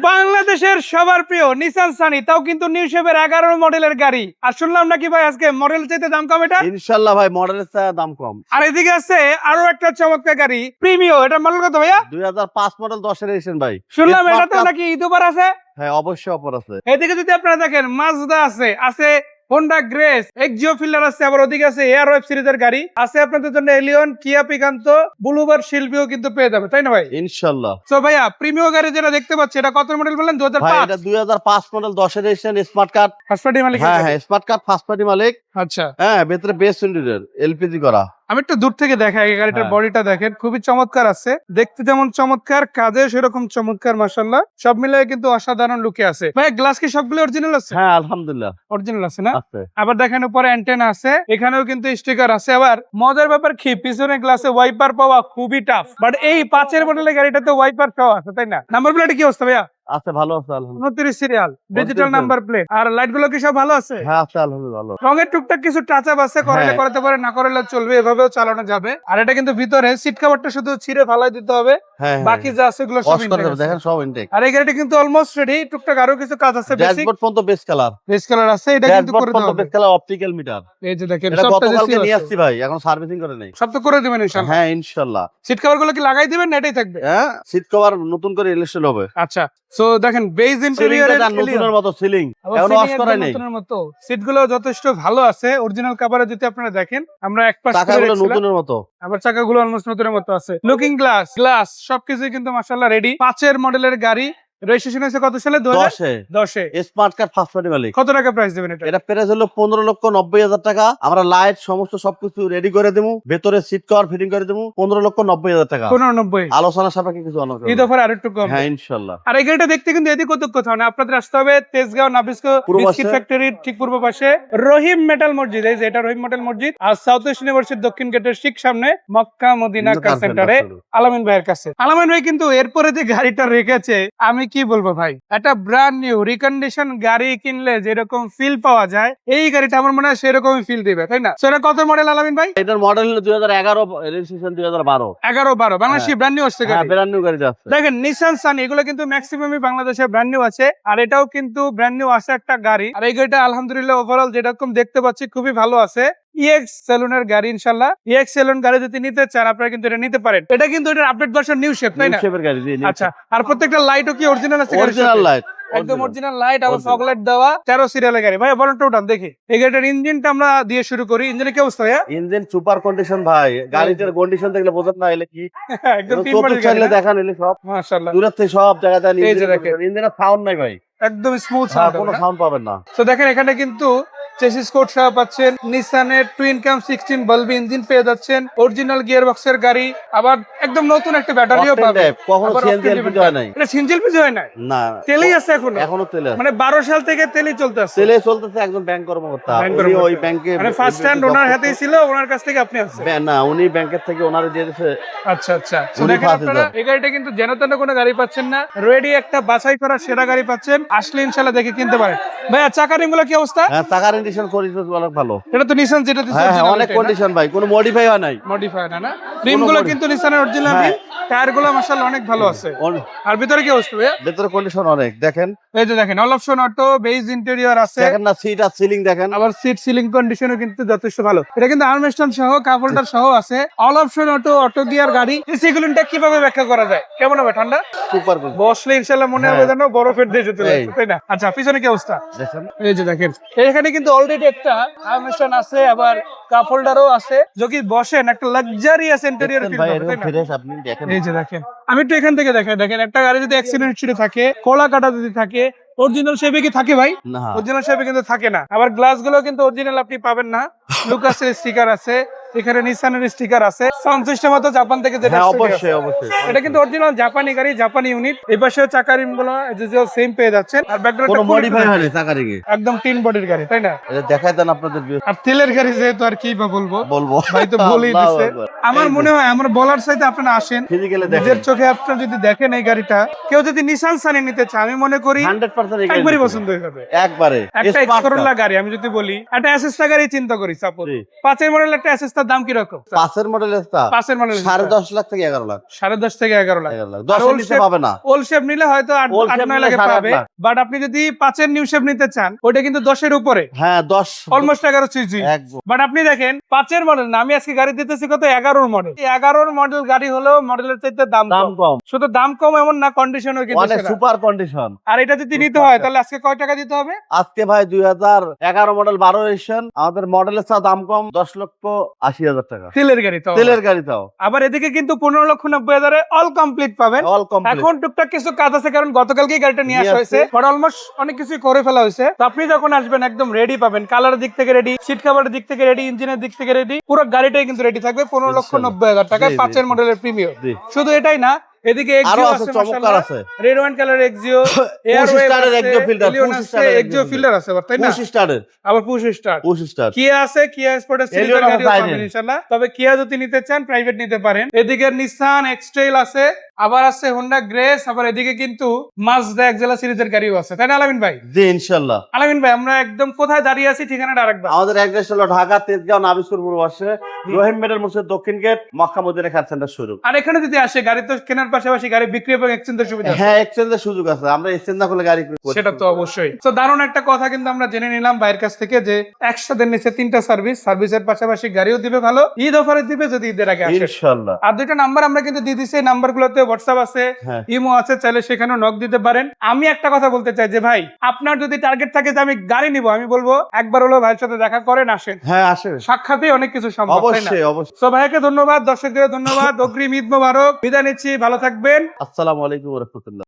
বাংলাদেশের সবার প্রিয় নিসান সানি, তাও কিন্তু নিউ শেপের 11 মডেলের গাড়ি। আর শুনলাম নাকি ভাই আজকে মডেল চাইতে দাম কম এটা? ইনশাআল্লাহ ভাই মডেলের চেয়ে দাম কম। আর এদিকে আছে আরো একটা চমৎকার গাড়ি প্রিমিও, এটা মডেল কত ভাইয়া? 2005 মডেল 10 এর এডিশন ভাই। শুনলাম এটাতে নাকি ঈদ অফার আছে। হ্যাঁ অবশ্যই অফার আছে। এদিকে যদি আপনারা দেখেন মাজদা আছে হোন্ডা গ্রেস, এক্সিও ফিল্ডার আছে, আবার ওদিকে আছে এয়ার ওয়েব সিরিজের গাড়ি আছে আপনাদের জন্য, এলিয়ন, কিয়া পিকান্তো, বুলুবার, শিল্পীও কিন্তু পেয়ে যাবে, তাই না ভাই? ইনশাআল্লাহ। তো ভাইয়া প্রিমিও গাড়ি যেটা দেখতে পাচ্ছি এটা কত মডেল বললেন? ভাই 2005। এটা 2005 মডেল 10 এর edition, smart card. First party মালিক? হ্যাঁ হ্যাঁ স্মার্ট কার্ড, ফার্স্ট পার্টি মালিক। আচ্ছা, হ্যাঁ ভেতরে বেস ইন্টেরিয়র এলপিজি করা। আমি একটু দূর থেকে দেখাই গাড়িটার হ্যাঁ। বডিটা দেখেন, খুবই চমৎকার আছে, দেখতে যেমন চমৎকার, কাজে সেরকম চমৎকার, মাশাআল্লাহ সব মিলিয়ে কিন্তু অসাধারণ লুকে আছে। ভাই গ্লাস কি সবগুলো অরিজিনাল আছে? হ্যাঁ আলহামদুলিল্লাহ অরিজিনাল আছে না? আছে। আবার দেখেন উপরে অ্যান্টেনা আছে, এখানেও কিন্তু স্টিকার আছে। আবার মজার ব্যাপার কি, পিছনে গ্লাসে ওয়াইপার পাওয়া খুবই টাফ, বাট এই 5 মডেলের গাড়িটাতে ওয়াইপার পাওয়া আছে, তাই না? নাম্বার প্লেট কি অবস্থা ভাইয়া? আছে ভালো আছে আলহামদুলিল্লাহ। 29 সিরিয়াল, ডিজিটাল নাম্বার প্লেট। আর লাইট গুলো কি সব ভালো আছে? হ্যাঁ আছে আলহামদুলিল্লাহ ভালো। রঙের টুকটাক কিছু টাচ আপ আছে, করলে হ্যাঁ। করতে পারে, না করলে চলবে, এভাবেও চালানো যাবে। আর এটা কিন্তু ভিতরে সিট কভারটা শুধু ছিঁড়ে ফালাই দিতে হবে, হ্যাঁ বাকি যা আছে এগুলো সব ওয়াশ করে intact দেব, আছে। দেখেন সব ইনটেক। আর এই গাড়িটা কিন্তু অলমোস্ট রেডি, টুকটাক আরো কিছু কাজ আছে, বেসিক ড্যাশবোর্ড পর্যন্ত বেস কালার। বেস কালার আছে, এটা কিন্তু ড্যাশবোর্ড করে পর্যন্ত দেওয়া বেস হবে। Colour, optical metre. এই যে দেখেন এটা সবটা গতকালকে দেশীয় নিয়ে আছে। আসছি ভাই, এখন সার্ভিসিং করে নেই। সব তো করে দিবেন ইনশাআল্লাহ। হ্যাঁ ইনশাআল্লাহ। সিট কভার গুলো কি লাগাই দিবেন না এটাই থাকবে? হ্যাঁ সিট কভার নতুন করে ইনস্টল হবে। আচ্ছা, সো দেখেন বেজ ইন্টেরিয়রের সিলিংটা নতুনের মতো সিলিং, এখন ওয়াশ করাই নেই। নতুনের মতো, সিটগুলো যথেষ্ট ভালো আছে, অরিজিনাল কভারে যদি আপনারা দেখেন, আমরা এক পাশ করে টাকাগুলো রেখেছিলাম। নতুনের মতো। আবার চাকাগুলো অলমোস্ট নতুনের মতো আছে। লুকিং গ্লাস সবকিছুই কিন্তু মাশাআল্লাহ রেডি। 5 মডেলের গাড়ি, রেজিস্ট্রেশন হয়েছে কত সালে? 10 2010 এ। স্মার্ট কার্ড ফার্স্ট পার্টি মালিক। কত টাকা প্রাইস দিবেন এটা? এটা প্রাইস হলো 15,90,000 টাকা। আমরা লাইট সমস্ত সবকিছু রেডি করে দেবো, ভেতরে সিট কভার ফিটিং করে দেবো, 15,90,000 টাকা। 15,90। আলোচনা সাপেক্ষে কিছু অনার ঈদ অফার আরেকটু কম। হ্যাঁ ইনশাআল্লাহ। আর এই গাড়িটা দেখতে কিন্তু এদিক ওদিক কোথাও না, আপনাদের আসতে হবে তেজগাঁও নাবিস্কো পূর্ব বিস্কিট পাশে। ফ্যাক্টরির ঠিক পূর্ব পাশে রহিম মেটাল মসজিদ। এই যে এটা রহিম মেটাল মসজিদ, আর সাউথ ওয়েস্ট ইউনিভার্সিটির দক্ষিণ গেটের ঠিক সামনে মক্কা মদিনা কার সেন্টারে আলামিন ভাইয়ের কাছে। আলামিন ভাই কিন্তু এরপরে যে গাড়িটা রেখেছে, আমি কি বলবো ভাই, একটা ব্র্যান্ড নিউ রিকন্ডিশন গাড়ি কিনলে যেরকম ফিল পাওয়া যায়, এই গাড়িটা আমার মনে হয় সেরকমই ফিল দিবে, তাই না? সেটা কত মডেল আলামিন ভাই? এটার মডেল হলো 2011, রেজিস্ট্রেশন 2012। 11-12 বাংলাদেশি ব্র্যান্ড নিউ আসছে হ্যাঁ গাড়ি। ব্র্যান্ড নিউ গাড়িটা আছে। দেখেন নিসান সানি, এগুলো কিন্তু ম্যাক্সিমামই বাংলাদেশে ব্র্যান্ড নিউ আছে, আর এটাও কিন্তু ব্র্যান্ড নিউ আসে একটা গাড়ি। আর এই গাড়িটা আলহামদুলিল্লাহ ওভারঅল যেরকম দেখতে পাচ্ছি খুবই ভালো আছে। ইএক্স সেলুনের গাড়ি, ইনশাআল্লাহ ইএক্স সেলুন গাড়ি যদি নিতে চান আপনারা কিন্তু এটা নিতে পারেন। এটা কিন্তু এটার আপডেট ভার্সন নিউ শেপ, তাই না? নিউ শেপের গাড়ি, জি। আচ্ছা, আর প্রত্যেকটা লাইটও কি অরিজিনাল আছে? অরিজিনাল লাইট, একদম অরিজিনাল লাইট, আবার ফগ লাইট দেওয়া, 13 সিরিয়ালের গাড়ি। ভাই বলটা উঠান দেখি। এই গাড়িটার ইঞ্জিনটা আমরা দিয়ে শুরু করি। ইঞ্জিনের কি অবস্থা ভাইয়া? ইঞ্জিন সুপার কন্ডিশন ভাই, গাড়িটার কন্ডিশন দেখলে বোঝেন না এলে কি। একদম তিন চতুর্থ বডির গাড়ি চাইলে না? দেখান এলে সব মাশাআল্লাহ দূরের থেকে সব জায়গাতে এই যে দেখেন। ইঞ্জিনের সাউন্ড নাই ভাই, একদম স্মুথ হ্যাঁ, সাউন্ড, কোনো সাউন্ড পাবেন না। তো দেখেন এখানে কিন্তু চেসিস কোড সহ পাচ্ছেন, নিসানের টুইন ক্যাম 16 বালবি ইঞ্জিন পেয়ে যাচ্ছেন, অরিজিনাল গিয়ার বক্সের গাড়ি, আবার একদম নতুন একটা ব্যাটারিও Octane পাবেন। type, কখনো আবার CNG octane LPG type। হয় নাই। এটা সিনজেল পিজি হয় না, না তেলেই আছে এখনো। এখনো তেলে আছে। মানে 12 সাল থেকে তেলই চলতে আছে। তেলে চলতেছে, একজন ব্যাংক কর্মকর্তা। ব্যাংক উনি কর্মকর্তা। ওই ব্যাংকে মানে ফার্স্ট হ্যান্ড ওনার হাতেই ছিল, ওনার কাছ থেকে আপনি আছেন? না, উনি ব্যাংকের থেকে ওনারে দিয়ে দিয়েছে। আচ্ছা আচ্ছা। তো উনি দেখেন ফার্স্ট আপনারা দিতেন। এই গাড়িটা কিন্তু যেন তেন কোনো গাড়ি পাচ্ছেন না, রেডি একটা বাছাই করা সেরা গাড়ি পাচ্ছেন, আসলে ইনশাআল্লাহ দেখে কিনতে পারেন। ভাইয়া চাকা রিমগুলো কি অবস্থা? হ্যাঁ টাকার ইন্ডিশন কন্ডিশন অনেক ভালো। এটা তো নিসান যেটা দিছে হ্যাঁ অনেক কন্ডিশন ভাই, কোনো মডিফাই হয় নাই। মডিফাই না রিমগুলো কিন্তু নিসানের অরিজিনাল হ্যাঁ। রিম, টায়ারগুলো মাশাআল্লাহ অনেক ভালো আছে। আর ভিতরে কি অবস্থা ভাইয়া? ভেতরে কন্ডিশন অনেক, দেখেন এই যে দেখেন all option auto, beige interior আছে, দেখেন না, সিট আর সিলিং দেখেন। আবার সিট সিলিং কন্ডিশনও কিন্তু যথেষ্ট ভালো। এটা কিন্তু আর্মরেস্টন সহ কাপ হোল্ডার সহ আছে। অল অপশন অটো গিয়ার গাড়ি। এসি কুলিংটা কিভাবে ব্যাখ্যা করা যায়? কেমন হবে ঠান্ডা? সুপার গুড বসলে ইনশাআল্লাহ মনে হবে যেন বরফের দেশে যেতে এই। লাগছে, তাই না? আচ্ছা পিছনে কি অবস্থা? দেখেন। এই যে দেখেন এখানে কিন্তু অলরেডি একটা আর্মরেস্টন আছে, আবার কাপ হোল্ডারও আছে, যদি বসেন একটা লাক্সারিয়াস ইন্টেরিয়র ফিল ভাই পাবেন, এরকম তাই না? ফ্রেশ আপনি দেখেন। এই যে দেখেন, আমি একটু এখান থেকে দেখাই। দেখেন একটা গাড়ি যদি অ্যাক্সিডেন্ট হিস্ট্রি থাকে, কলা কাটা যদি থাকে, অরিজিনাল শেপে কি থাকে ভাই? না অরিজিনাল শেপে কিন্তু থাকে না। আবার গ্লাস গুলো কিন্তু অরিজিনাল আপনি পাবেন না, লুকাসের স্টিকার আছে, এখানে নিসানের স্টিকার আছে, সাউন্ড সিস্টেম তো জাপান থেকে যেটা হ্যাঁ আসছে, অবশ্যই অবশ্যই। এটা কিন্তু অরিজিনাল জাপানি গাড়ি, জাপানি ইউনিট। এই পাশে চাকা রিম গুলো সেম পেয়ে যাচ্ছেন, আর কোনো ব্যাকগ্রাউন্ডটা মডিফাই হয় না টাকা রেখে, একদম তিন বডির গাড়ি, তাই না? এটা দেখাই দেন আপনাদের view। আর তেলের গাড়ি যেহেতু আর কি বা বলবো, ভাই তো বলেই আল্লাহু দিছে। আকবার। আমার মনে হয় আমার বলার চাইতে আপনারা আসেন, ফিজিক্যালি নিজের দেখেন চোখে আপনারা যদি দেখেন এই গাড়িটা, কেউ যদি নিসান সানি নিতে চায়, আমি মনে করি 100% একবারই পছন্দ হয়ে যাবে। একবারে একটা স্মার্ট এক্সকরোলা গাড়ি আমি যদি বলি, একটা অ্যাসেস্টা গাড়ি চিন্তা করি, সাপোজ জি। 5 মডেল একটা অ্যাসেস্টা এসটার দাম কিরকম? 5 মডেল এসটা 5 মডেল 10.5 লাখ থেকে 11 লাখ। 10.5 থেকে 11 লাখ। 11 লাখ 10 নিচে পাবে না। ওল শেপ নিলে হয়তো Old 8 shape 9 নিলে লাখে 8.5 পাবে, লাখ। বাট আপনি যদি 5 এর নিউ শেপ নিতে চান ওটা কিন্তু 10 এর উপরে, হ্যাঁ 10 অলমোস্ট 11 সিসি। একদম। বাট আপনি দেখেন 5 এর মডেল না, আমি আজকে গাড়ি দিতেছি কত 11 মডেল। 11 মডেল গাড়ি হলেও মডেলের চাইতে দাম দাম কম। কম, শুধু দাম কম এমন না, কন্ডিশনও কিন্তু অনেক সেরা। Super condition. আর এটা যদি নিতে হয় তাহলে আজকে কয় টাকা দিতে হবে? আজকে ভাই 2011 মডেল 12 এডিশন, আমাদের মডেলের চা দাম কম 10,80,000 টাকা। তেলের গাড়ি তো, তেলের গাড়ি তাও আবার এদিকে কিন্তু 15,90,000 অল কমপ্লিট পাবেন। All complete. এখন টুকটাক কিছু কাজ আছে, কারণ গতকালকে গাড়িটা নিয়ে আসা হয়েছে, বাট অলমোস্ট অনেক কিছু করে ফেলা হয়েছে। তো আপনি যখন আসবেন একদম রেডি পাবেন, কালারের দিক থেকে রেডি, সিট কভারের দিক থেকে রেডি, ইঞ্জিনের দিক থেকে রেডি, পুরো গাড়িটাই কিন্তু রেডি থাকবে 15,90,000 টাকায় জি, জি, 5 এর মডেলের প্রিমিয়াম। জি। শুধু এটাই না, এদিকে আরো এক্সিও আছে, আছে, চমৎকার মাশাআল্লাহ আছে। Red wine colour Axio, push স্টারের এক্সিও ফিল্টার, পুশ স্টারের এক্সিও ফিল্টার আছে, তাই না? পুশ স্টারের, আবার পুশ স্টার, পুশ স্টার। কিয়া আছে, কিয়া স্পোর্টের সিরিজের এলিয়ন আছে গাড়িও সাইডে। পাবেন ইনশাআল্লাহ। তবে কিয়া যদি নিতে চান প্রাইভেট নিতে পারেন। এদিকে নিসান এক্সট্রেল আছে, আবার আছে হোন্ডা গ্রেস, আবার এদিকে কিন্তু মাজদা এক্সেলা সিরিজের গাড়িও আছে, তাই না আলামিন ভাই? জি ইনশাআল্লাহ। আলামিন ভাই, আমরা একদম কোথায় দাঁড়িয়ে আছি ঠিকানাটা আরেকবার। আমাদের অ্যাড্রেস হলো ঢাকা তেজগাঁও নাবিস্কুর পূর্ব পাশে, রহিম মেডেল মোড়ের দক্ষিণ গেট, মক্কা মদিনা খান সেন্টার শুরু। আর এখানে যদি আসে গাড়ি তো কেনার পাশাপাশি গাড়ি বিক্রি এবং এক্সচেঞ্জের সুবিধা আছে। হ্যাঁ এক্সচেঞ্জের সুযোগ আছে, আমরা এক্সচেঞ্জ না করলে গাড়ি করি। সেটা তো অবশ্যই। তো দারুণ একটা কথা কিন্তু আমরা জেনে নিলাম ভাইয়ের কাছ থেকে যে একসাথে নিচে 3টা সার্ভিসের পাশাপাশি গাড়িও দিবে ভালো, ঈদ অফারে দিবে যদি ঈদের আগে আসে। ইনশাআল্লাহ। আর 2টা নাম্বার আমরা কিন্তু দিয়ে দিচ্ছি, এই নাম্বারগুলোতে হোয়াটসঅ্যাপ আছে, হ্যাঁ। ইমো আছে, চাইলে সেখানেও নক দিতে পারেন। আমি একটা কথা বলতে চাই যে ভাই, আপনার যদি টার্গেট থাকে যে আমি গাড়ি নিব, আমি বলবো একবার হলো ভাইয়ের সাথে দেখা করেন, আসেন, হ্যাঁ আসে, সাক্ষাতেই অনেক কিছু সম্ভব, তাই না? অবশ্যই অবশ্যই। সো ভাইকে ধন্যবাদ, দর্শকদের ধন্যবাদ, অগ্রিম ঈদ মোবারক, বিদায় নিচ্ছি, ভালো থাকবেন। আসসালামু আলাইকুম ওয়া রাহমাতুল্লাহ।